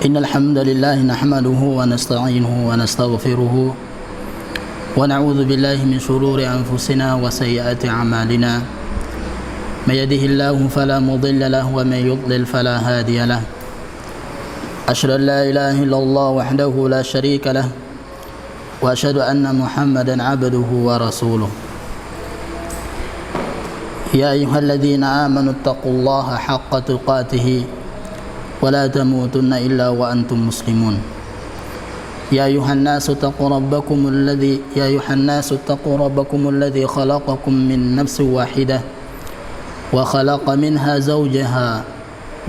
إن الحمد لله نحمده ونستعينه ونستغفره ونعوذ بالله من شرور أنفسنا وسيئات أعمالنا من يهده الله فلا مضل له ومن يضلل فلا هادي له أشهد أن لا إله إلا الله وحده لا شريك له وأشهد أن محمدا عبده ورسوله يا أيها الذين آمنوا اتقوا الله حق تقاته ولا تموتن إلا وأنتم مسلمون يا أيها الناس اتقوا ربكم الذي خلقكم من نفس واحدة وخلق منها زوجها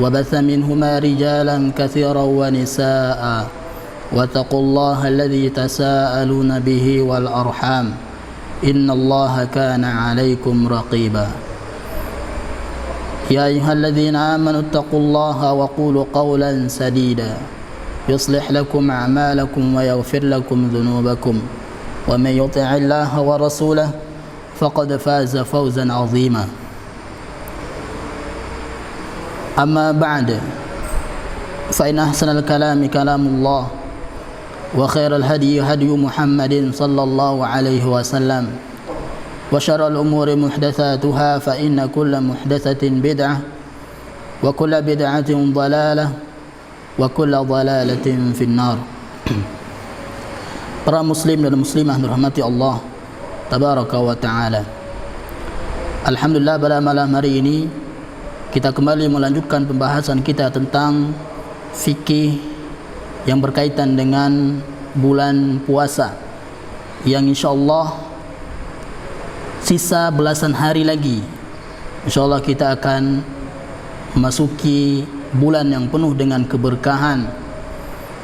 وبث منهما رجالا كثيرا ونساء واتقوا الله الذي تساءلون به والأرحام إن الله كان عليكم رقيبا يا أيها الذين آمنوا اتقوا الله وقولوا قولا سديدا يصلح لكم أعمالكم ويغفر لكم ذنوبكم ومن يطع الله ورسوله فقد فاز فوزا عظيما أما بعد فإن أحسن الكلام كلام الله وخير الهدي هدي محمد صلى الله عليه وسلم وشر الأمور محدثاتها فإن كل محدثة بدعة وكل بدعة ضلالة وكل ضلالة في النار. Para muslim dan muslimah dirahmati Allah tabaraka wa ta'ala. Alhamdulillah, pada malam hari ini kita kembali melanjutkan pembahasan kita tentang fikih yang berkaitan dengan bulan puasa yang insyaallah sisa belasan hari lagi insyaallah kita akan memasuki bulan yang penuh dengan keberkahan,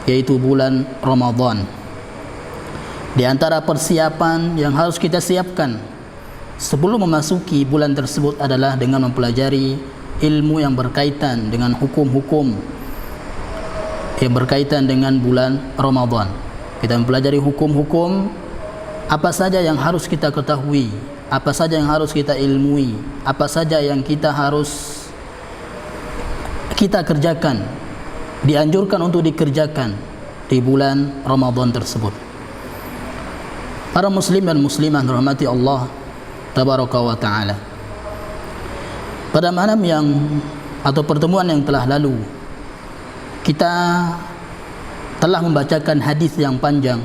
yaitu bulan Ramadan. Di antara persiapan yang harus kita siapkan sebelum memasuki bulan tersebut adalah dengan mempelajari ilmu yang berkaitan dengan hukum-hukum yang berkaitan dengan bulan Ramadan. Kita mempelajari hukum-hukum apa saja yang harus kita ketahui, apa saja yang harus kita ilmui, apa saja yang kita harus kita kerjakan, dianjurkan untuk dikerjakan di bulan Ramadan tersebut. Para muslim dan muslimah dirahmati Allah tabaraka wa ta'ala. Pada malam yang atau pertemuan yang telah lalu, kita telah membacakan hadis yang panjang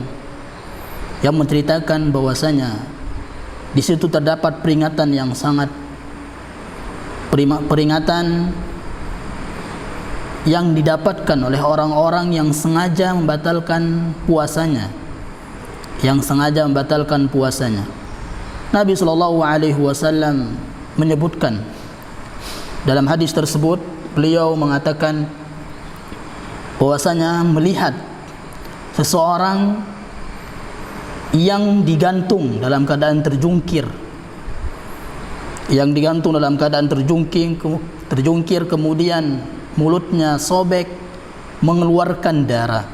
yang menceritakan bahwasanya di situ terdapat peringatan yang sangat peringatan yang didapatkan oleh orang-orang yang sengaja membatalkan puasanya, Nabi SAW menyebutkan dalam hadis tersebut, beliau mengatakan bahwasanya melihat seseorang yang digantung dalam keadaan terjungkir, kemudian mulutnya sobek mengeluarkan darah.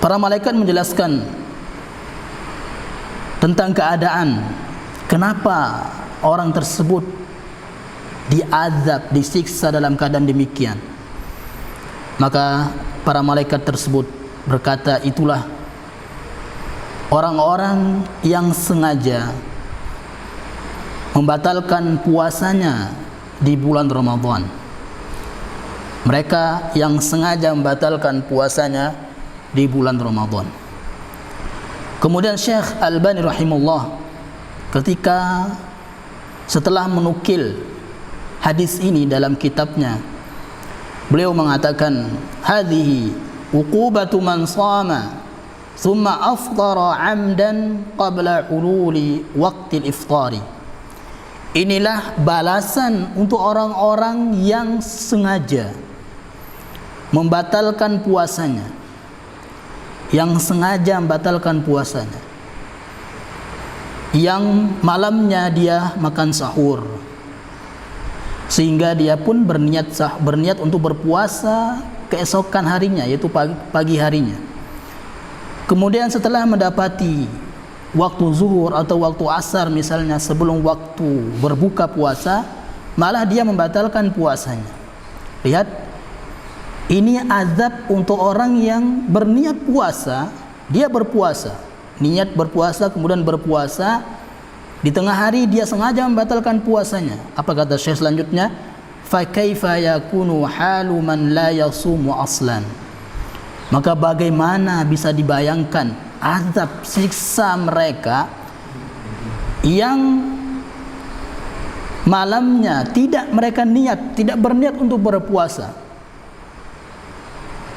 Para malaikat menjelaskan tentang keadaan kenapa orang tersebut diazab, disiksa dalam keadaan demikian. Maka para malaikat tersebut berkata, itulah orang-orang yang sengaja membatalkan puasanya di bulan Ramadan. Mereka yang sengaja membatalkan puasanya di bulan Ramadan. Kemudian Syekh Albani rahimahullah ketika setelah menukil hadis ini dalam kitabnya, beliau mengatakan, hadhihi uqubatu man shama thumma aftara 'amdan qabla hululi waqtil iftari. Inilah balasan untuk orang-orang yang sengaja membatalkan puasanya, yang malamnya dia makan sahur, sehingga dia pun berniat untuk berpuasa keesokan harinya, yaitu pagi harinya. Kemudian setelah mendapati waktu zuhur atau waktu asar misalnya, sebelum waktu berbuka puasa, malah dia membatalkan puasanya. Lihat Ini azab untuk orang yang berniat puasa, dia berpuasa, niat berpuasa kemudian berpuasa, di tengah hari dia sengaja membatalkan puasanya. Apa kata Syekh selanjutnya? Fa kaifa yakunu halu man la yasumu aslan. Maka bagaimana bisa dibayangkan azab siksa mereka yang malamnya tidak berniat untuk berpuasa.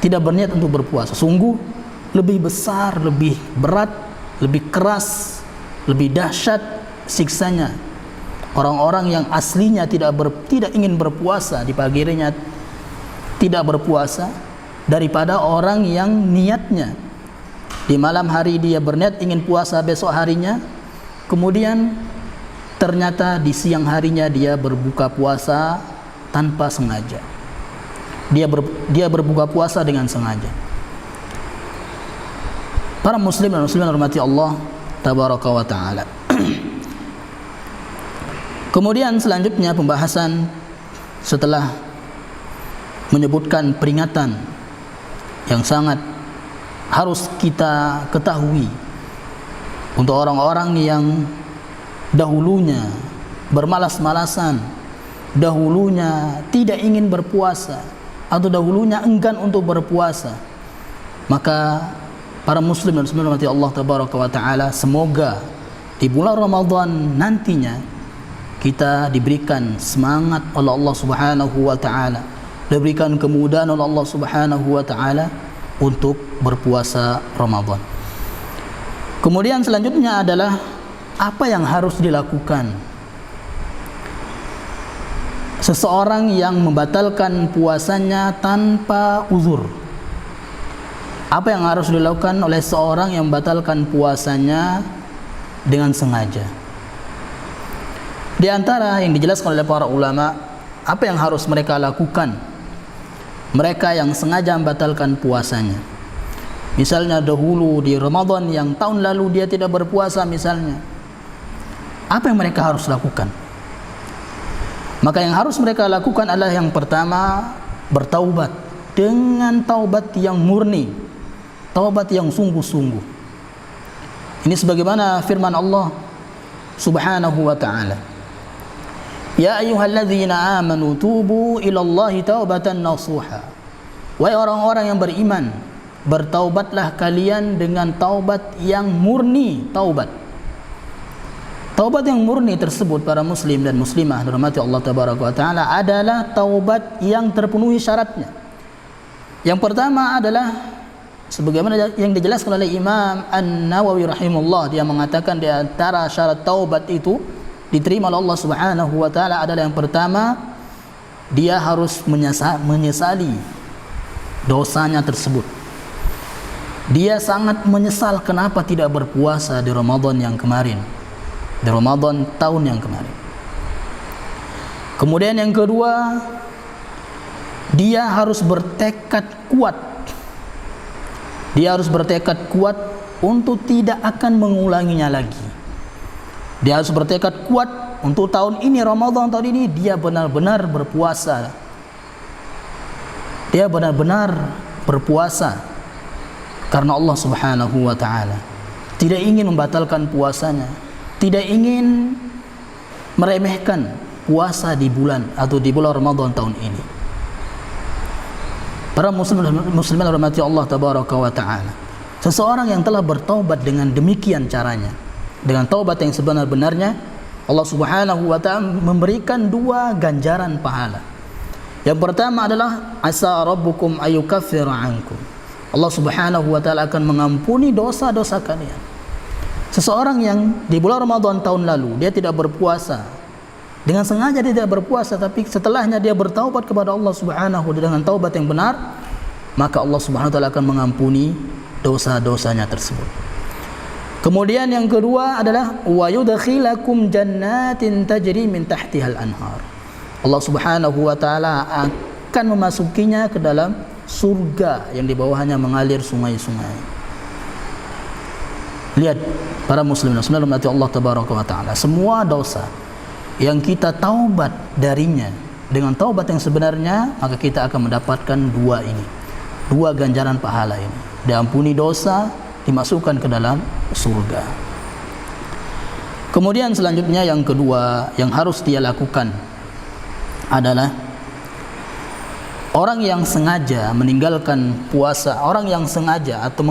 Tidak berniat untuk berpuasa. Sungguh lebih besar, lebih berat, lebih keras, lebih dahsyat siksanya orang-orang yang aslinya tidak ingin berpuasa, di pagi harinya tidak berpuasa, daripada orang yang niatnya di malam hari dia berniat ingin puasa besok harinya, kemudian ternyata di siang harinya dia berbuka puasa tanpa sengaja. Dia berbuka puasa dengan sengaja. Para muslim dan muslimat hormati Allah tabaraka wa taala. Kemudian selanjutnya pembahasan setelah menyebutkan peringatan yang sangat harus kita ketahui untuk orang-orang yang dahulunya bermalas-malasan, dahulunya tidak ingin berpuasa, atau dahulunya enggan untuk berpuasa, maka para muslim dan muslimat rahmati Allah tabaraka wa taala, semoga di bulan Ramadan nantinya kita diberikan semangat oleh Allah Subhanahu wa taala, diberikan kemudahan oleh Allah Subhanahu wa taala untuk berpuasa Ramadan. Kemudian selanjutnya adalah apa yang harus dilakukan seseorang yang membatalkan puasanya tanpa uzur. Apa yang harus dilakukan oleh seorang yang membatalkan puasanya dengan sengaja? Di antara yang dijelaskan oleh para ulama, apa yang harus mereka lakukan, mereka yang sengaja membatalkan puasanya. Misalnya dahulu di Ramadan yang tahun lalu dia tidak berpuasa misalnya, apa yang mereka harus lakukan? Maka yang harus mereka lakukan adalah yang pertama, bertaubat dengan taubat yang murni, taubat yang sungguh-sungguh. Ini sebagaimana firman Allah Subhanahu wa ta'ala, ya ayyuhalladzina amanu tubu ilallahi taubatan nasuha. Wahai orang-orang yang beriman, bertaubatlah kalian dengan taubat yang murni, taubat. Taubat yang murni tersebut para muslim dan muslimah dirahmati Allah tabaraka wa taala adalah taubat yang terpenuhi syaratnya. Yang pertama adalah sebagaimana yang dijelaskan oleh Imam An-Nawawi rahimahullah, dia mengatakan di antara syarat taubat itu diterima oleh Allah Subhanahu wa taala adalah yang pertama, dia harus menyesali dosanya tersebut. Dia sangat menyesal kenapa tidak berpuasa di Ramadan yang kemarin, di Ramadan tahun yang kemarin. Kemudian yang kedua, dia harus bertekad kuat. Dia harus bertekad kuat untuk tidak akan mengulanginya lagi. Dia harus bertekad kuat untuk tahun ini, Ramadan tahun ini dia benar-benar berpuasa. Dia benar-benar berpuasa karena Allah Subhanahu wa taala. Tidak ingin membatalkan puasanya, tidak ingin meremehkan puasa di bulan atau di bulan Ramadan tahun ini. Para muslimin rahmati Allah tabaraka wa taala, seseorang yang telah bertaubat dengan demikian caranya, dengan taubat yang sebenar-benarnya, Allah Subhanahu wa taala memberikan dua ganjaran pahala. Yang pertama adalah asa rabbukum ayyukaffira ankum. Allah Subhanahu wa taala akan mengampuni dosa-dosa kalian. Seseorang yang di bulan Ramadan tahun lalu dia tidak berpuasa, dengan sengaja dia tidak berpuasa, tapi setelahnya dia bertaubat kepada Allah Subhanahu wa taala dengan taubat yang benar, maka Allah Subhanahu wa taala akan mengampuni dosa-dosanya tersebut. Kemudian yang kedua adalah wa yudkhilakum jannatin tajri min tahtihal anhar. Allah Subhanahu wa taala akan memasukinya ke dalam surga yang di bawahnya mengalir sungai-sungai. Lihat para muslimin dan muslimat Allah tabaraka wa taala, semua dosa yang kita taubat darinya, dengan taubat yang sebenarnya, maka kita akan mendapatkan dua ini, dua ganjaran pahala ini: diampuni dosa, dimasukkan ke dalam surga. Kemudian selanjutnya yang kedua yang harus dia lakukan adalah orang yang sengaja meninggalkan puasa, orang yang sengaja atau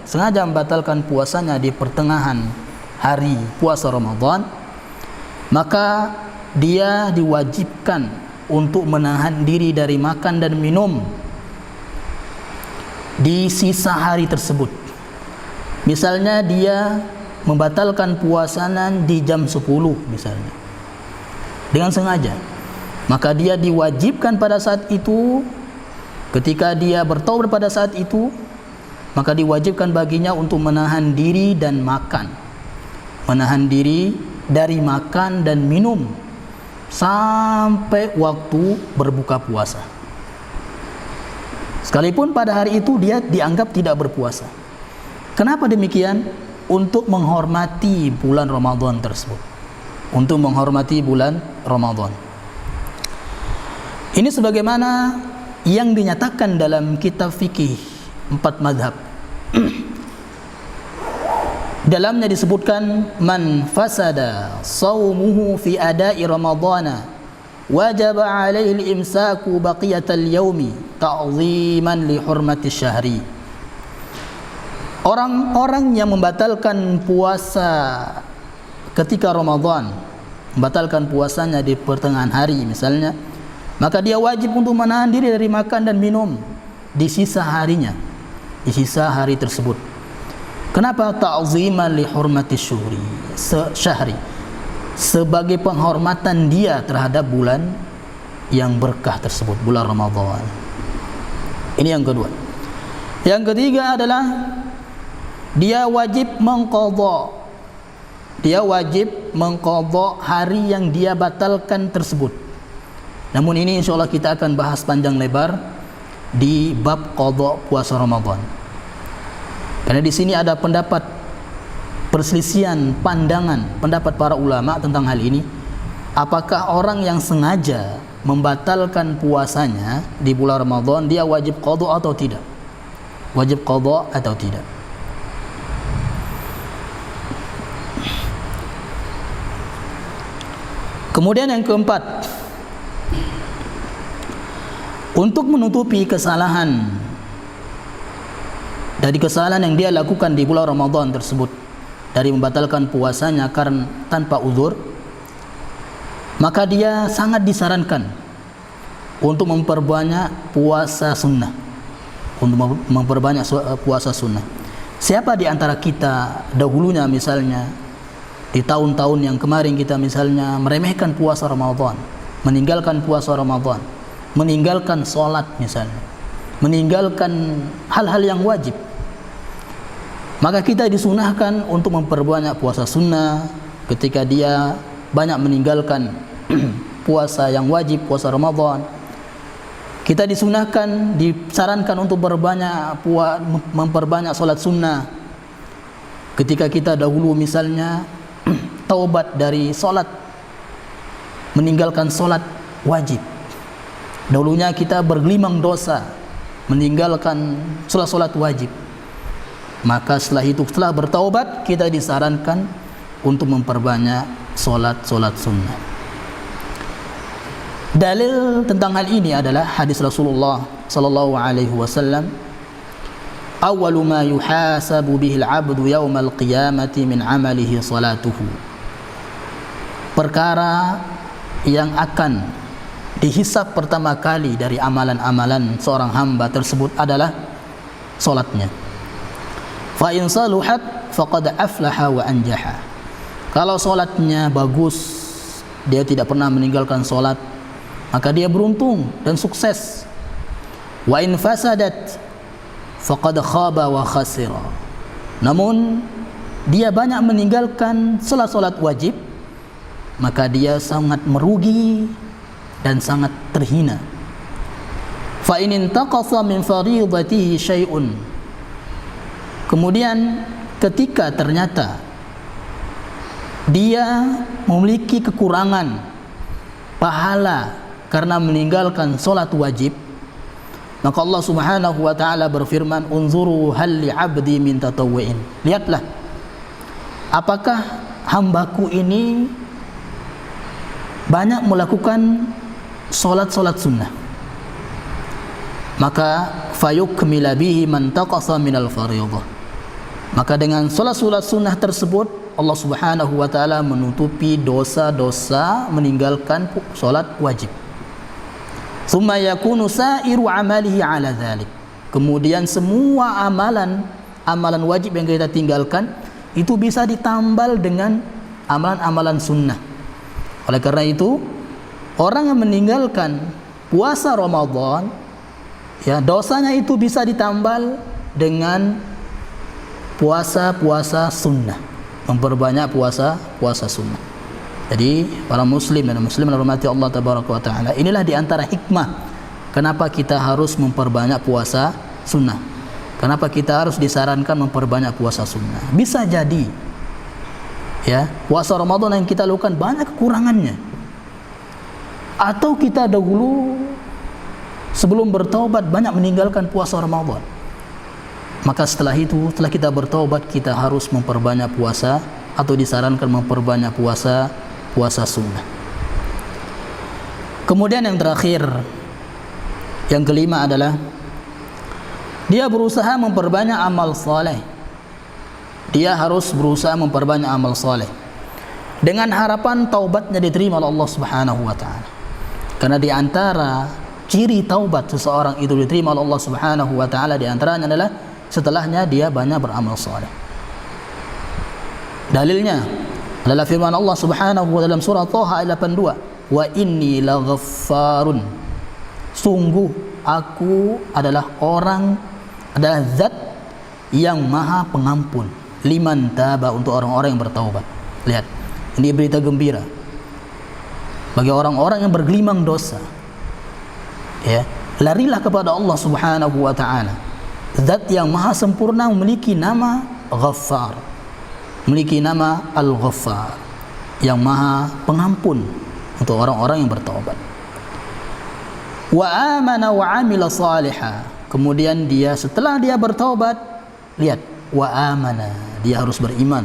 sengaja membatalkan puasanya di pertengahan hari puasa Ramadan, maka dia diwajibkan untuk menahan diri dari makan dan minum di sisa hari tersebut. Misalnya dia membatalkan puasanya di jam 10 misalnya, dengan sengaja, maka dia diwajibkan pada saat itu, ketika dia bertaubat pada saat itu, maka diwajibkan baginya untuk menahan diri dan makan, menahan diri dari makan dan minum sampai waktu berbuka puasa, sekalipun pada hari itu dia dianggap tidak berpuasa. Kenapa demikian? Untuk menghormati bulan Ramadan tersebut, untuk menghormati bulan Ramadan. Ini sebagaimana yang dinyatakan dalam kitab fikih 4 mazhab. Dalamnya disebutkan, man fasada shaumuhu fi ada'i ramadhana wajaba alaihi al-imsaku baqiyatal yaumi ta'ziman li hurmati syahri. Orang-orang yang membatalkan puasa ketika Ramadan, membatalkan puasanya di pertengahan hari misalnya, maka dia wajib untuk menahan diri dari makan dan minum di sisa harinya, di sisa hari tersebut. Kenapa? Ta'ziman li hurmati syahri, sebagai penghormatan dia terhadap bulan yang berkah tersebut, bulan Ramadan. Ini yang kedua. Yang ketiga adalah dia wajib mengqadha. Dia wajib mengqadha hari yang dia batalkan tersebut. Namun ini insyaallah kita akan bahas panjang lebar di bab qadha puasa Ramadan. Karena di sini ada perselisihan pandangan, pendapat para ulama tentang hal ini. Apakah orang yang sengaja membatalkan puasanya di bulan Ramadan dia wajib qadha atau tidak? Wajib qadha atau tidak? Kemudian yang keempat, untuk menutupi kesalahan dari kesalahan yang dia lakukan di bulan Ramadan tersebut, dari membatalkan puasanya karena tanpa uzur, maka dia sangat disarankan untuk memperbanyak puasa sunnah, untuk memperbanyak puasa sunnah. Siapa di antara kita dahulunya misalnya di tahun-tahun yang kemarin kita misalnya meremehkan puasa Ramadan, meninggalkan puasa Ramadan, meninggalkan sholat misalnya, meninggalkan hal-hal yang wajib, maka kita disunahkan untuk memperbanyak puasa sunnah. Ketika dia banyak meninggalkan puasa yang wajib, puasa Ramadan, kita disunahkan, disarankan untuk memperbanyak sholat sunnah. Ketika kita dahulu misalnya taubat dari sholat, meninggalkan sholat wajib, dahulunya kita bergelimang dosa meninggalkan sholat wajib, maka setelah itu, setelah bertaubat, kita disarankan untuk memperbanyak sholat sunnah. Dalil tentang hal ini adalah hadis Rasulullah sallallahu alaihi wasallam, awwalu ma yuhasabu bihi al-'abdu yaumal qiyamati min 'amalihi salatuhu. Perkara yang akan dihisab pertama kali dari amalan-amalan seorang hamba tersebut adalah solatnya. Fa in saluhat faqad aflaha wa anjaha. Kalau solatnya bagus, dia tidak pernah meninggalkan solat, maka dia beruntung dan sukses. Wa in fasadat faqad khaba wa khasira. Namun dia banyak meninggalkan solat wajib, maka dia sangat merugi dan sangat terhina. Fa in intaqasa min fardhatihi syai'un. Kemudian ketika ternyata dia memiliki kekurangan pahala karena meninggalkan solat wajib, maka Allah Subhanahu wa taala berfirman, "Unzuru hal li 'abdi min tatawwu'in." Lihatlah, apakah hambaku ini banyak melakukan solat-solat sunnah. Maka fayukmila bihi man taqasa minal fardhah. Maka dengan solat-solat sunnah tersebut Allah Subhanahu wa taala menutupi dosa-dosa meninggalkan solat wajib. Tsumma yakunu sa'iru 'amalihi 'ala dzalik. Kemudian semua amalan wajib yang kita tinggalkan itu bisa ditambal dengan amalan-amalan sunnah. Oleh karena itu, orang yang meninggalkan puasa Ramadan, ya, dosanya itu bisa ditambal dengan puasa-puasa sunnah, memperbanyak puasa sunnah. Jadi para muslim dan muslimat rahmati Allah tabaraka wa taala, inilah di antara hikmah kenapa kita harus memperbanyak puasa sunnah. Kenapa kita harus disarankan memperbanyak puasa sunnah? Bisa jadi, ya, puasa Ramadan yang kita lakukan banyak kekurangannya, atau kita dahulu sebelum bertaubat banyak meninggalkan puasa Ramadan. Maka setelah itu, setelah kita bertaubat, kita harus memperbanyak puasa, atau disarankan memperbanyak puasa sunnah. Kemudian yang terakhir, yang kelima adalah dia berusaha memperbanyak amal saleh. Dia harus berusaha memperbanyak amal saleh dengan harapan taubatnya diterima oleh Allah Subhanahu wa taala. Karena di antara ciri taubat seseorang itu diterima oleh Allah Subhanahu wa taala, di antaranya adalah setelahnya dia banyak beramal saleh. Dalilnya adalah firman Allah Subhanahu wa taala dalam surah Thaha ayat 82, "Wa inni laghaffarun." Sungguh aku adalah zat yang maha pengampun, liman taba, untuk orang-orang yang bertaubat. Lihat, ini berita gembira bagi orang-orang yang bergelimang dosa. Ya, larilah kepada Allah Subhanahu wa taala, zat yang maha sempurna, memiliki nama Ghaffar, memiliki nama Al-Ghaffar, yang maha pengampun untuk orang-orang yang bertaubat. Wa amana wa amila salihah. Kemudian dia, setelah dia bertaubat, lihat, wa amana, dia harus beriman.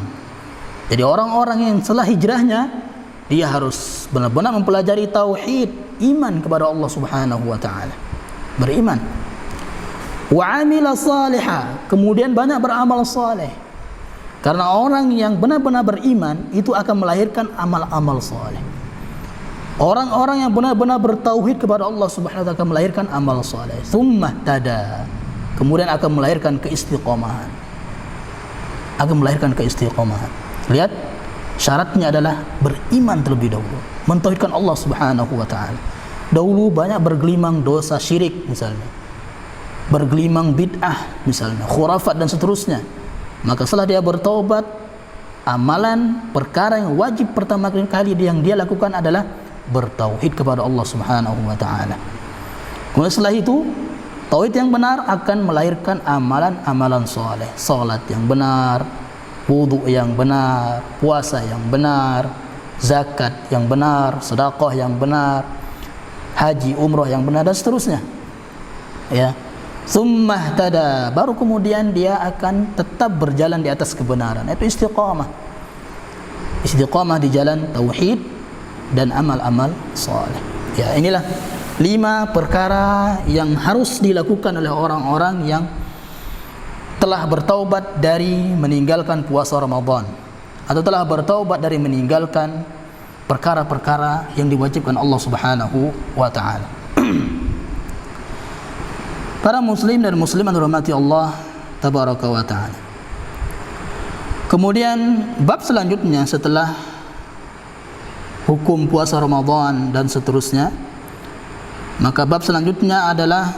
Jadi orang-orang yang setelah hijrahnya, dia harus benar-benar mempelajari tauhid, iman kepada Allah Subhanahu wa taala, beriman. Wa amila salihah, kemudian banyak beramal saleh. Karena orang yang benar-benar beriman itu akan melahirkan amal-amal saleh. Orang-orang yang benar-benar bertauhid kepada Allah Subhanahu wa taala akan melahirkan amal saleh. Tsumma tada, kemudian akan melahirkan keistiqomahan. Akan melahirkan keistiqomahan. Lihat, syaratnya adalah beriman terlebih dahulu, mentauhidkan Allah Subhanahu wa taala. Dahulu banyak bergelimang dosa syirik misalnya, bergelimang bid'ah misalnya, khurafat dan seterusnya. Maka setelah dia bertaubat, amalan perkara yang wajib pertama kali yang dia lakukan adalah bertauhid kepada Allah Subhanahu wa taala. Kemudian setelah itu, tauhid yang benar akan melahirkan amalan-amalan saleh, salat yang benar, wudu yang benar, puasa yang benar, zakat yang benar, sedekah yang benar, haji, umrah yang benar, dan seterusnya. Ya. Tsumma tada, baru kemudian dia akan tetap berjalan di atas kebenaran, yaitu istiqamah. Istiqamah di jalan tauhid dan amal-amal saleh. Ya, inilah 5 perkara yang harus dilakukan oleh orang-orang yang telah bertaubat dari meninggalkan puasa Ramadan, atau telah bertaubat dari meninggalkan perkara-perkara yang diwajibkan Allah Subhanahu wa taala. Para muslim dan muslimat rahmati Allah tabaraka wa taala. Kemudian bab selanjutnya setelah hukum puasa Ramadan dan seterusnya, maka bab selanjutnya adalah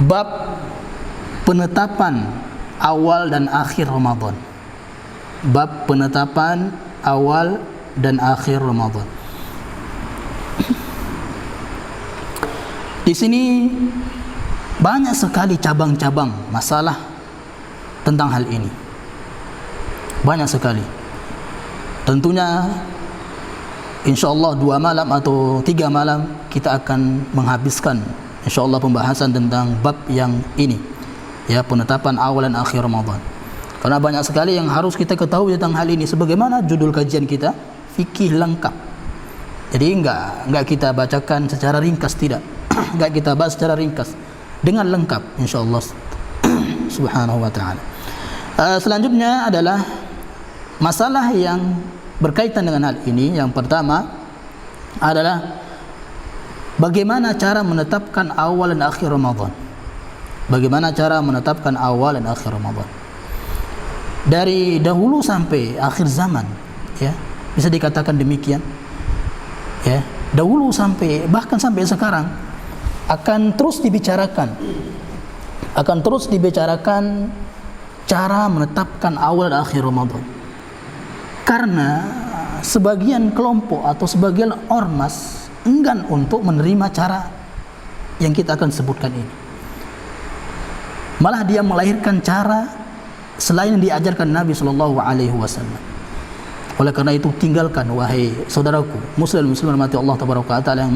bab penetapan awal dan akhir Ramadan. Bab penetapan awal dan akhir Ramadan. Di sini banyak sekali cabang-cabang masalah tentang hal ini. Banyak sekali. Tentunya insyaallah 2 malam atau 3 malam kita akan menghabiskan insyaallah pembahasan tentang bab yang ini, ya, penetapan awal dan akhir Ramadan. Karena banyak sekali yang harus kita ketahui tentang hal ini. Sebagaimana judul kajian kita, fikih lengkap. Jadi enggak kita bacakan secara ringkas, tidak. Enggak kita bahas secara ringkas, dengan lengkap insyaallah subhanahu wa ta'ala. Selanjutnya adalah masalah yang berkaitan dengan hal ini. Yang pertama adalah bagaimana cara menetapkan awal dan akhir Ramadan. Bagaimana cara menetapkan awal dan akhir Ramadan. Dari dahulu sampai akhir zaman, ya, bisa dikatakan demikian. Ya, dahulu sampai bahkan sampai sekarang akan terus dibicarakan cara menetapkan awal dan akhir Ramadan. Karena sebagian kelompok atau sebagian ormas enggan untuk menerima cara yang kita akan sebutkan ini. Malah dia melahirkan cara selain yang diajarkan Nabi SAW. Oleh karena itu, tinggalkan wahai saudaraku muslim mati Allah tabaraka taala yang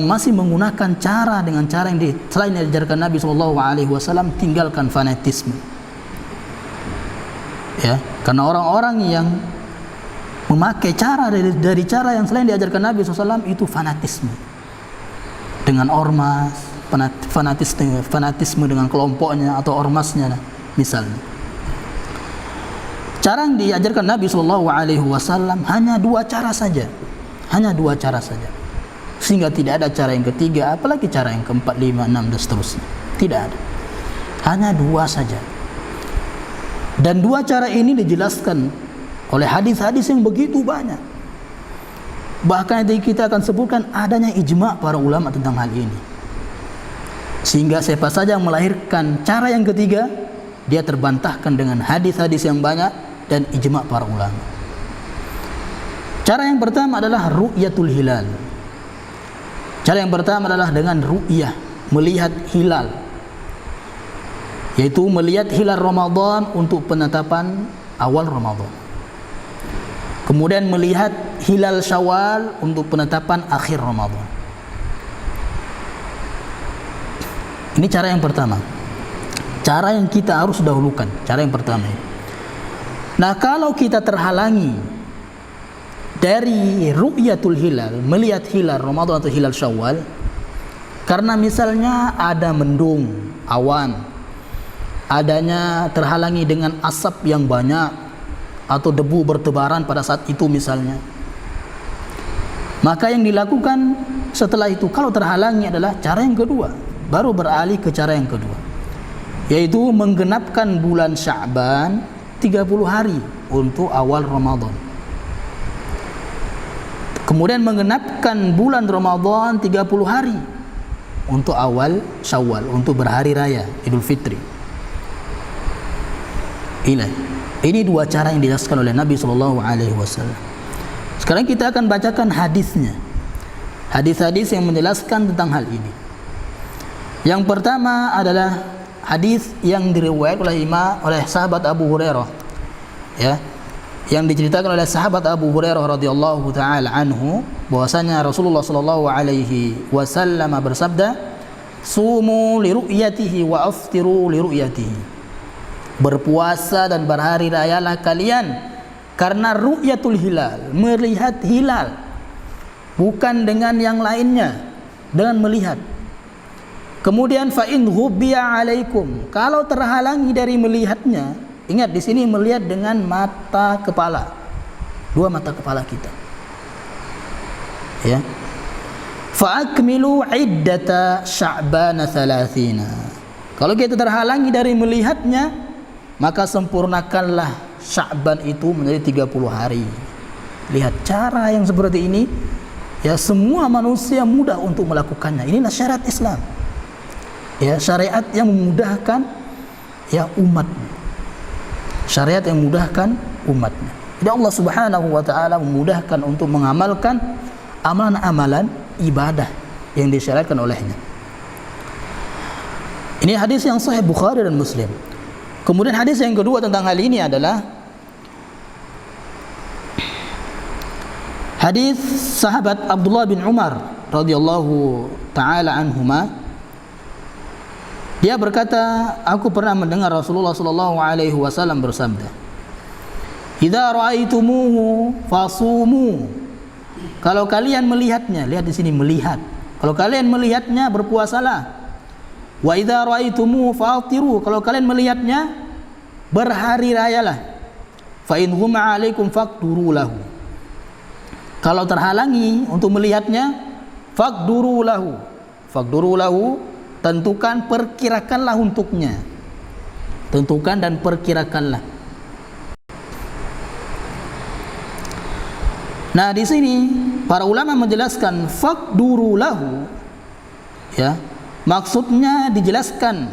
masih menggunakan cara dengan cara yang selain yang diajarkan Nabi SAW. Tinggalkan fanatisme. Ya, karena orang-orang yang memakai cara dari cara yang selain diajarkan Nabi SAW itu fanatisme dengan ormas, fanatisme dengan kelompoknya atau ormasnya misalnya. Cara yang diajarkan Nabi SAW hanya 2 cara saja, sehingga tidak ada cara yang ketiga, apalagi cara yang keempat, 5, 6 dan seterusnya. Tidak ada, hanya 2 saja. Dan 2 cara ini dijelaskan oleh hadis-hadis yang begitu banyak. Bahkan kita akan sebutkan adanya ijma' para ulama tentang hal ini. Sehingga siapa saja yang melahirkan cara yang ketiga, dia terbantahkan dengan hadis-hadis yang banyak dan ijma' para ulama. Cara yang pertama adalah ru'yatul hilal. Cara yang pertama adalah dengan ru'yah, melihat hilal, yaitu melihat hilal Ramadan untuk penetapan awal Ramadan. Kemudian melihat hilal Syawal untuk penetapan akhir Ramadan. Ini cara yang pertama. Cara yang kita harus dahulukan, cara yang pertama ini. Nah, kalau kita terhalangi dari ru'yatul hilal, melihat hilal Ramadan atau hilal Syawal, karena misalnya ada mendung, awan, adanya terhalangi dengan asap yang banyak atau debu bertebaran pada saat itu misalnya, maka yang dilakukan setelah itu kalau terhalangi adalah cara yang kedua, baru beralih ke cara yang kedua, yaitu menggenapkan bulan Sya'ban 30 hari untuk awal Ramadan. Kemudian menggenapkan bulan Ramadan 30 hari untuk awal Syawal, untuk berhari raya Idul Fitri. Ini 2 cara yang dijelaskan oleh Nabi SAW. Sekarang kita akan bacakan hadisnya, hadis-hadis yang menjelaskan tentang hal ini. Yang pertama adalah hadis yang diriwayatkan oleh sahabat Abu Hurairah, ya, yang diceritakan oleh sahabat Abu Hurairah radhiyallahu taala anhu, bahwasanya Rasulullah sallallahu alaihi wasallam bersabda, "Sumu li ru'yatihi wa aftiru li ru'yatihi." Berpuasa dan berhari rayalah kalian karena ru'yatul hilal, melihat hilal, bukan dengan yang lainnya, dengan melihat. Kemudian fa in ghubbiya alaikum, kalau terhalangi dari melihatnya, ingat di sini melihat dengan mata kepala, 2 mata kepala kita, ya. Fa akmilu iddata Sya'ban 30. Kalau kita terhalangi dari melihatnya, maka sempurnakanlah Sya'ban itu menjadi 30 hari. Lihat cara yang seperti ini, ya, semua manusia mudah untuk melakukannya. Inilah syariat Islam, ya, syariat yang memudahkan, ya, umatnya, syariat yang memudahkan umatnya. Jadi Allah Subhanahu wa taala memudahkan untuk mengamalkan amalan-amalan ibadah yang disyariatkan olehnya. Ini hadis yang sahih Bukhari dan Muslim. Kemudian hadis yang kedua tentang hal ini adalah Hadis sahabat Abdullah bin Umar radhiyallahu taala anhuma, dia berkata, aku pernah mendengar Rasulullah sallallahu alaihi wasallam bersabda, "Idza ra'aitumuhu fasumu." Kalau kalian melihatnya, lihat di sini melihat. Kalau kalian melihatnya, berpuasalah. Wa idza ra'aitumuhu fa'tiru. Kalau kalian melihatnya, berhari rayalah. Fa in huma 'alaikum faqduru lahu. Kalau terhalangi untuk melihatnya, faqduru lahu. Faqduru lahu, tentukan, perkirakanlah untuknya. Tentukan dan perkirakanlah. Nah, di sini para ulama menjelaskan faqduru lahu, ya, maksudnya dijelaskan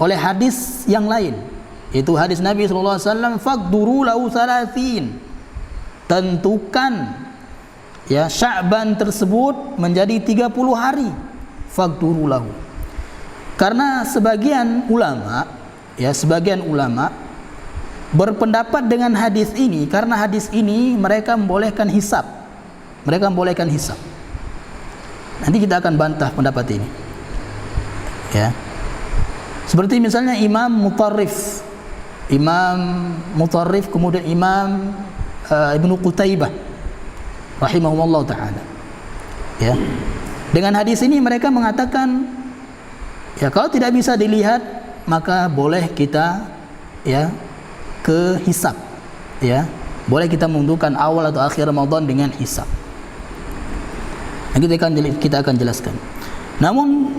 oleh hadis yang lain, yaitu hadis Nabi sallallahu alaihi wasallam, faqduru lahu 30. Tentukan, ya, Sya'ban tersebut menjadi 30 hari. Faqduru lahu. Karena sebagian ulama, ya, sebagian ulama berpendapat dengan hadis ini, karena hadis ini mereka membolehkan hisab. Mereka membolehkan hisab. Nanti kita akan bantah pendapat ini. Ya. Seperti misalnya Imam Mutarrif, kemudian Imam Ibnu Qutaibah rahimahumullah taala. Ya. Dengan hadis ini mereka mengatakan, ya, kalau tidak bisa dilihat maka boleh kita, ya, ke hisab, ya, boleh kita menentukan awal atau akhir Ramadan dengan hisab. Nah, kita akan jelaskan. Namun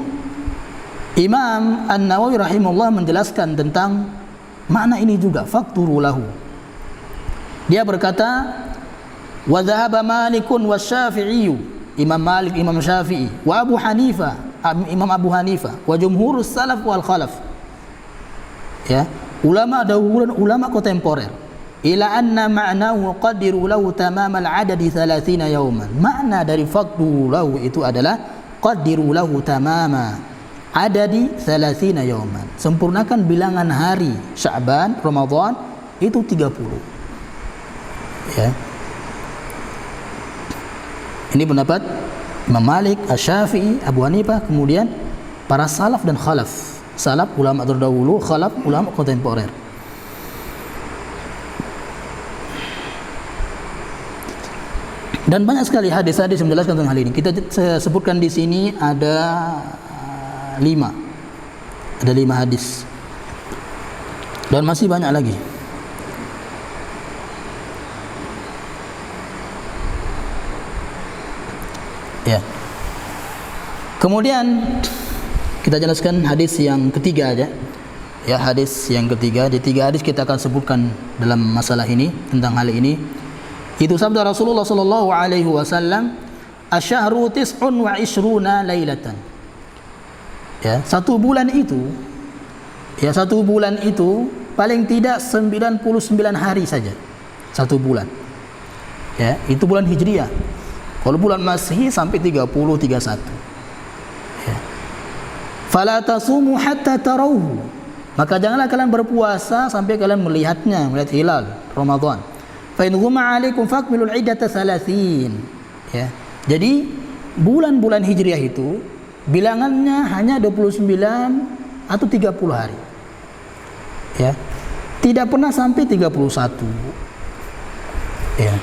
Imam An-Nawawi rahimahullah menjelaskan tentang makna ini juga, faqduru lahu. Dia berkata, wa dhahaba Malikun wa Syafi'i, Imam Malik, Imam Syafi'i, wa Abu Hanifah, Imam Abu Hanifah, wa jumhurus salaf wal khalaf. Ya, ulama dahulu dan ulama kontemporer, ila anna ma'nahu qaddiru lahu tamamal adadi 30 yawman. Makna dari faqduru lahu itu adalah qaddiru lahu tamama adadi 30 yawman. Sempurnakan bilangan hari Sya'ban, Ramadan itu 30. Ya. Ini pendapat Imam Malik, Asy-Syafi'i, Abu Hanifah, kemudian para salaf dan khalaf. Salaf ulama terdahulu, khalaf ulama kontemporer. Dan banyak sekali hadis-hadis yang menjelaskan tentang hal ini. Kita sebutkan di sini ada 5. Ada 5 hadis. Dan masih banyak lagi. Ya. Kemudian kita jelaskan hadis yang ketiga aja. Ya, hadis yang ketiga. Di 3 hadis kita akan sebutkan dalam masalah ini, tentang hal ini. Itu sabda Rasulullah sallallahu alaihi wasallam, "Asy-syahru 29 lailatan." Ya, satu bulan itu paling tidak 99 hari saja. Satu bulan. Ya, itu bulan Hijriah. Kalau bulan Masehi sampai 30, 31. Ya. Fala tasumu hatta tarawhu. Maka janganlah kalian berpuasa sampai kalian melihatnya, melihat hilal Ramadan. Fa in huma 'alaikum faqbilul iddata 30. Ya. Jadi bulan-bulan Hijriah itu bilangannya hanya 29 atau 30 hari. Ya. Tidak pernah sampai 31. Ya.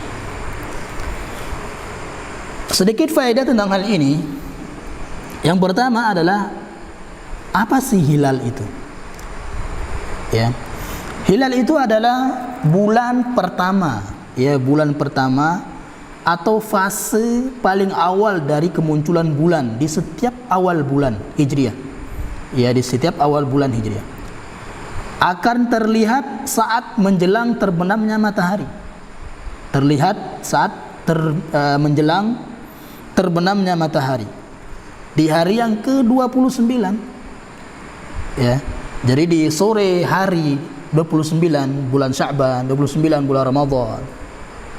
Sedikit faedah tentang hal ini. Yang pertama adalah, apa sih hilal itu? Ya. Hilal itu adalah bulan pertama, ya, bulan pertama atau fase paling awal dari kemunculan bulan di setiap awal bulan Hijriah. Ya, di setiap awal bulan Hijriah. Akan terlihat saat menjelang terbenamnya matahari. Terlihat saat menjelang terbenamnya matahari di hari yang ke-29. Ya. Jadi di sore hari 29 bulan Sya'ban, 29 bulan Ramadan.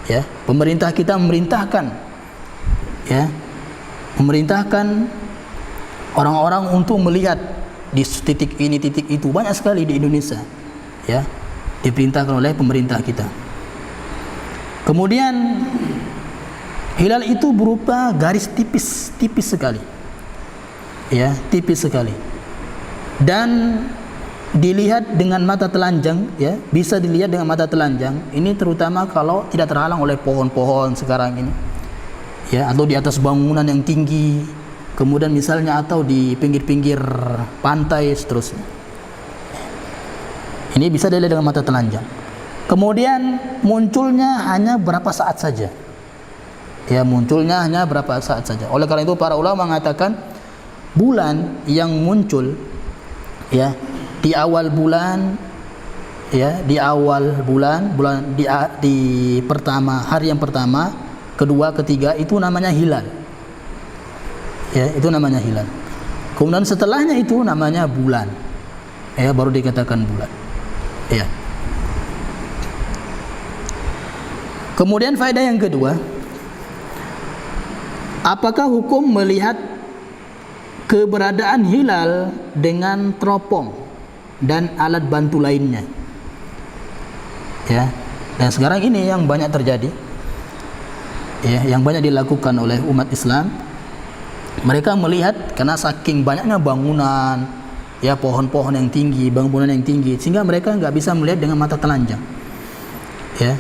Ya, pemerintah kita memerintahkan, ya, memerintahkan orang-orang untuk melihat di titik ini, titik itu. Banyak sekali di Indonesia, ya, diperintahkan oleh pemerintah kita. Kemudian Hilal itu berupa garis tipis sekali. Ya, tipis sekali. Dan dilihat dengan mata telanjang, ya, bisa dilihat dengan mata telanjang. Ini terutama kalau tidak terhalang oleh pohon-pohon sekarang ini, ya, atau di atas bangunan yang tinggi, kemudian misalnya atau di pinggir-pinggir pantai seterusnya. Ini bisa dilihat dengan mata telanjang. Kemudian munculnya hanya berapa saat saja, ya, munculnya hanya berapa saat saja. Oleh karena itu para ulama mengatakan bulan yang muncul, ya, di awal bulan, ya, di awal bulan di pertama, hari yang pertama, kedua, ketiga, itu namanya hilal. Ya, itu namanya hilal. Kemudian setelahnya itu namanya bulan. Ya, baru dikatakan bulan. Ya. Kemudian faedah yang kedua, apakah hukum melihat keberadaan hilal dengan teropong dan alat bantu lainnya? Ya, dan sekarang ini yang banyak terjadi, ya, yang banyak dilakukan oleh umat Islam. Mereka melihat karena saking banyaknya bangunan, ya, pohon-pohon yang tinggi, bangunan yang tinggi, sehingga mereka nggak bisa melihat dengan mata telanjang, ya,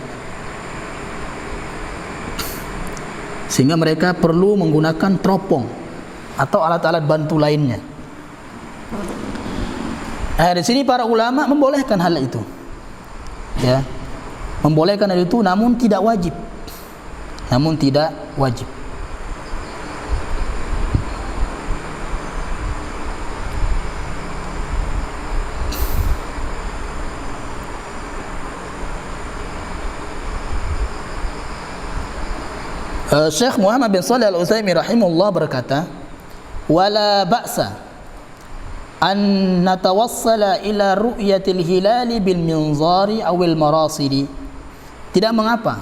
sehingga mereka perlu menggunakan teropong atau alat-alat bantu lainnya. Di sini para ulama membolehkan hal itu, ya, membolehkan hal itu, namun tidak wajib, Syekh Muhammad bin Shalih Al-Utsaimin rahimahullah berkata, wala ba'sa an natawassala ila ru'yatil hilali bil minzari awil marasidi. Tidak mengapa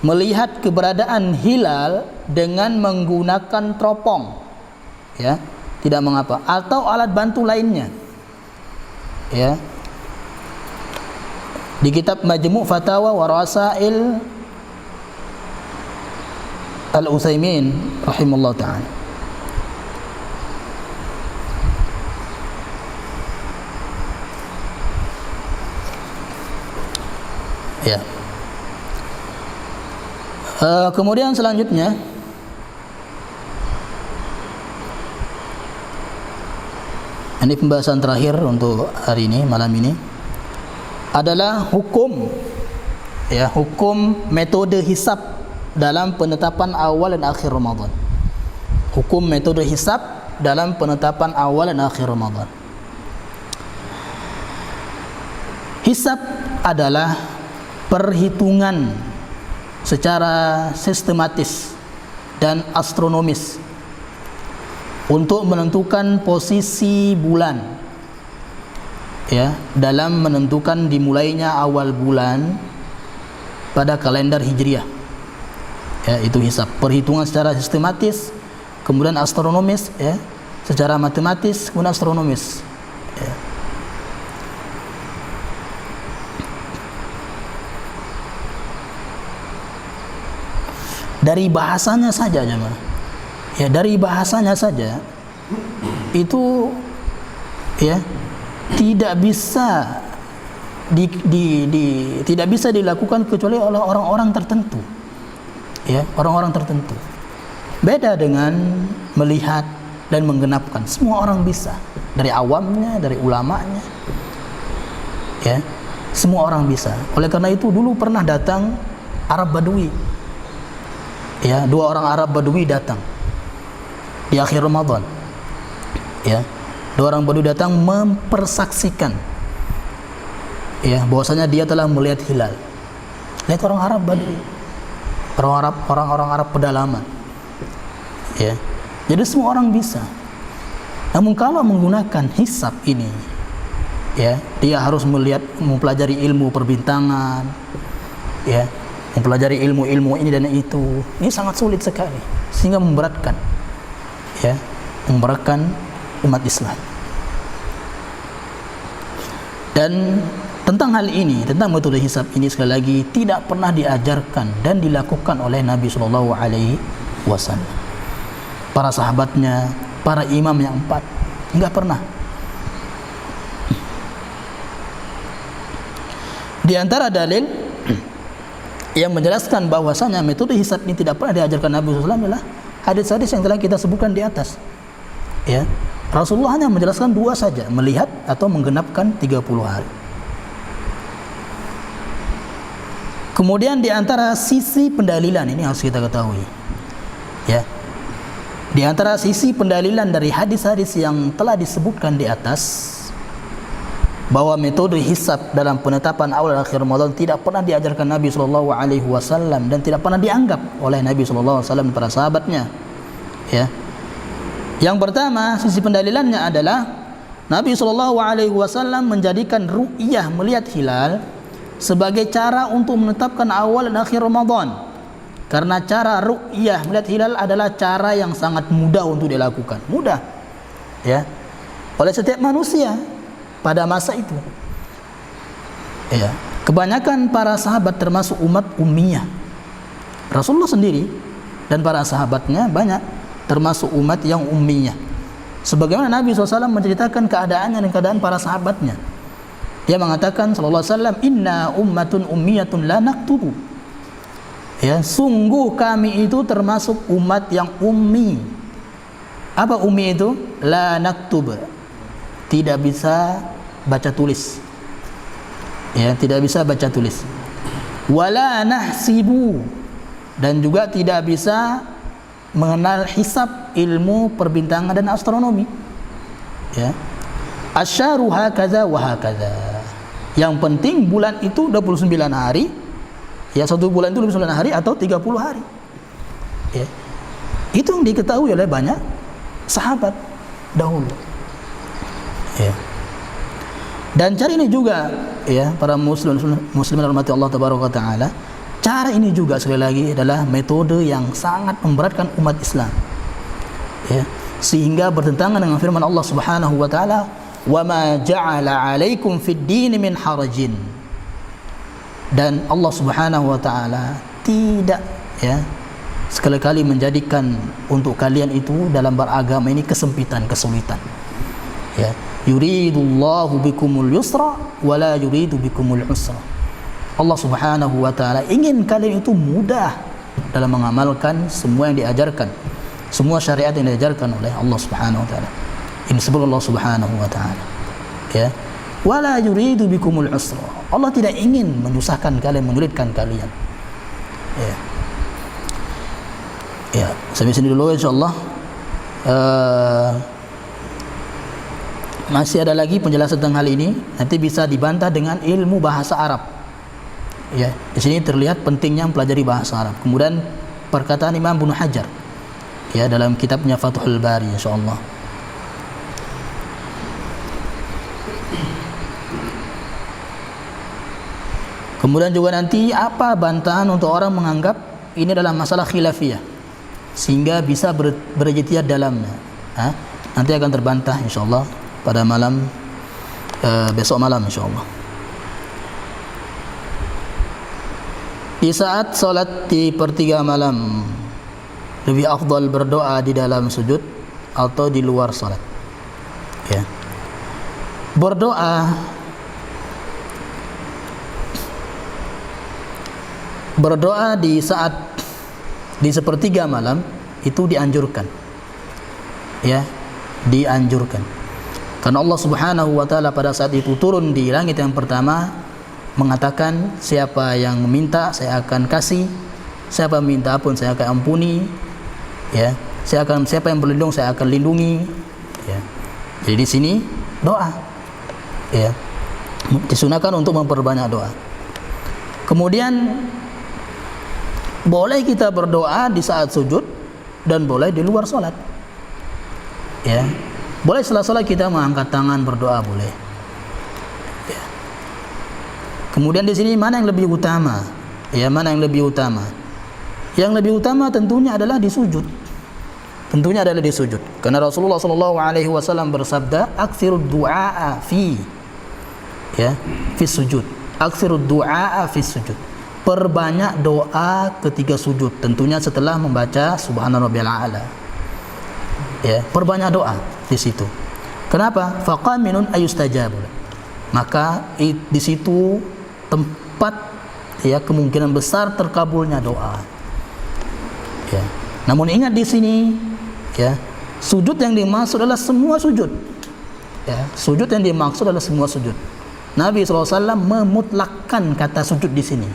melihat keberadaan hilal dengan menggunakan teropong, ya, tidak mengapa, atau alat bantu lainnya, ya. Di kitab Majmu' Fatawa wa Rasail Al-Utsaimin rahimahullah ta'ala. Ya. Kemudian selanjutnya, ini pembahasan terakhir untuk hari ini, malam ini, adalah hukum, ya, hukum metode hisab dalam penetapan awal dan akhir Ramadan. Hukum metode hisab dalam penetapan awal dan akhir Ramadan. Hisab adalah perhitungan secara sistematis dan astronomis untuk menentukan posisi bulan, ya, dalam menentukan dimulainya awal bulan pada kalender Hijriah. Ya, itu hisab, perhitungan secara sistematis, kemudian astronomis, ya, secara matematis, kemudian astronomis, ya. Dari bahasanya saja, jemaah, ya, dari bahasanya saja itu, ya, tidak bisa tidak bisa dilakukan kecuali oleh orang-orang tertentu, ya, orang-orang tertentu. Beda dengan melihat dan menggenapkan, semua orang bisa, dari awamnya, dari ulamanya, ya, semua orang bisa. Oleh karena itu dulu pernah datang Arab Badui, ya, dua orang Arab Badui datang di akhir Ramadan, ya, dua orang Badui datang mempersaksikan, ya, bahwasanya dia telah melihat hilal. Lihat orang Arab Badui, orang Arab pedalaman, ya, jadi semua orang bisa. Namun kalau menggunakan hisab ini, ya, dia harus mempelajari ilmu perbintangan, ya, mempelajari ilmu-ilmu ini dan itu. Ini sangat sulit sekali, sehingga memberatkan, ya, memberatkan umat Islam. Dan tentang hal ini, tentang metode hisab ini sekali lagi tidak pernah diajarkan dan dilakukan oleh Nabi Shallallahu Alaihi Wasallam, para sahabatnya, para imam yang 4, enggak pernah. Di antara dalil yang menjelaskan bahwasanya metode hisab ini tidak pernah diajarkan Nabi SAW adalah hadis-hadis yang telah kita sebutkan di atas. Ya, Rasulullah hanya menjelaskan 2 saja, melihat atau menggenapkan 30 hari. Kemudian di antara sisi pendalilan ini harus kita ketahui, ya, di antara sisi pendalilan dari hadis-hadis yang telah disebutkan di atas, bahwa metode hisab dalam penetapan awal dan akhir Ramadan tidak pernah diajarkan Nabi Shallallahu Alaihi Wasallam dan tidak pernah dianggap oleh Nabi Shallallahu Alaihi Wasallam dan para sahabatnya. Ya, yang pertama sisi pendalilannya adalah Nabi Shallallahu Alaihi Wasallam menjadikan ru'yah melihat hilal sebagai cara untuk menetapkan awal dan akhir Ramadan. Karena cara ru'yah melihat hilal adalah cara yang sangat mudah untuk dilakukan, mudah, ya, oleh setiap manusia pada masa itu. Ya, kebanyakan para sahabat termasuk umat ummiyah. Rasulullah sendiri dan para sahabatnya banyak termasuk umat yang ummiyah. Sebagaimana Nabi SAW menceritakan keadaannya dan keadaan para sahabatnya. Dia mengatakan sallallahu alaihi wasallam, "Inna ummatun ummiyatun la naktubu." Ya, sungguh kami itu termasuk umat yang ummi. Apa ummi itu? La naktub. Tidak bisa baca tulis. Ya, tidak bisa baca tulis. Wala nahsibu, dan juga tidak bisa mengenal hisab, ilmu perbintangan dan astronomi. Ya. Asyaru hakaza wa hakaza. Yang penting bulan itu 29 hari. Ya, satu bulan itu 29 hari atau 30 hari. Ya. Itu yang diketahui oleh banyak sahabat dahulu. Ya. Dan cara ini juga, ya, para muslimin rahmati Allah tabaraka taala, cara ini juga sekali lagi adalah metode yang sangat memberatkan umat Islam. Ya, sehingga bertentangan dengan firman Allah Subhanahu wa taala, "Wa ma ja'ala 'alaikum fid din min harajin." Dan Allah Subhanahu wa taala tidak, ya, sekali-kali menjadikan untuk kalian itu dalam beragama ini kesempitan, kesulitan. Ya, yuridullahu bikumul yusra wa la yuridu bikumul usra. Allah Subhanahu wa taala ingin kalian itu mudah dalam mengamalkan semua yang diajarkan, semua syariat yang diajarkan oleh Allah Subhanahu wa taala. Ini sebut Allah Subhanahu wa taala. Ya, wa la yuridu bikumul usra. Allah tidak ingin menyusahkan kalian, menyulitkan kalian. Ya. Ya, sampai sini dulu insyaallah. Masih ada lagi penjelasan tentang hal ini, nanti bisa dibantah dengan ilmu bahasa Arab. Ya, di sini terlihat pentingnya mempelajari bahasa Arab. Kemudian perkataan Imam Ibnu Hajar, ya, dalam kitabnya Fathul Bari insyaallah. Kemudian juga nanti apa bantahan untuk orang menganggap ini adalah masalah khilafiyah sehingga bisa berijtihad dalamnya. Nanti akan terbantah insyaallah pada malam besok malam insyaallah. Di saat salat di pertiga malam, lebih afdal berdoa di dalam sujud atau di luar salat? Ya. Berdoa di saat di sepertiga malam itu dianjurkan. Ya, dianjurkan. Karena Allah Subhanahu wa taala pada saat itu turun di langit yang pertama mengatakan, siapa yang meminta saya akan kasih, siapa minta pun saya akan ampuni, ya, siapa yang berlindung saya akan lindungi, ya. Jadi di sini doa, ya, disunahkan untuk memperbanyak doa. Kemudian boleh kita berdoa di saat sujud dan boleh di luar salat. Ya. Boleh setelah salat kita mengangkat tangan berdoa, boleh. Ya. Kemudian di sini mana yang lebih utama? Ya, mana yang lebih utama? Yang lebih utama tentunya adalah di sujud. Tentunya adalah di sujud. Karena Rasulullah sallallahu alaihi wasallam bersabda, "Aktsirud du'a fi." ya, fi sujud. Aktsirud du'a fi sujud. Perbanyak doa ketika sujud, tentunya setelah membaca subhana rabbiyal a'la. Ya, perbanyak doa di situ. Kenapa? Faqaminun ayustajab. Maka di situ tempat ya kemungkinan besar terkabulnya doa. Ya. Namun ingat di sini ya, sujud yang dimaksud adalah semua sujud. Ya, sujud yang dimaksud adalah semua sujud. Nabi SAW memutlakkan kata sujud di sini.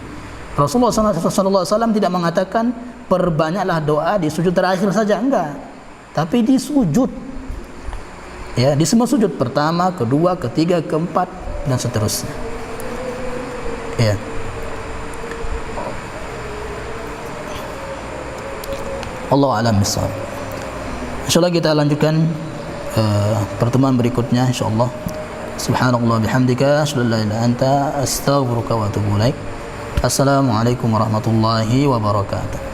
Rasulullah SAW tidak mengatakan perbanyaklah doa di sujud terakhir saja, enggak. Tapi di sujud. Ya, di semua sujud, pertama, kedua, ketiga, keempat dan seterusnya. Ya. Allah alam bisawab. Insyaallah kita lanjutkan pertemuan berikutnya insyaallah. Subhanallah bihamdika asyhadu an la ilaha illa anta astaghfiruka wa atubu ilaik. Assalamualaikum warahmatullahi wabarakatuh.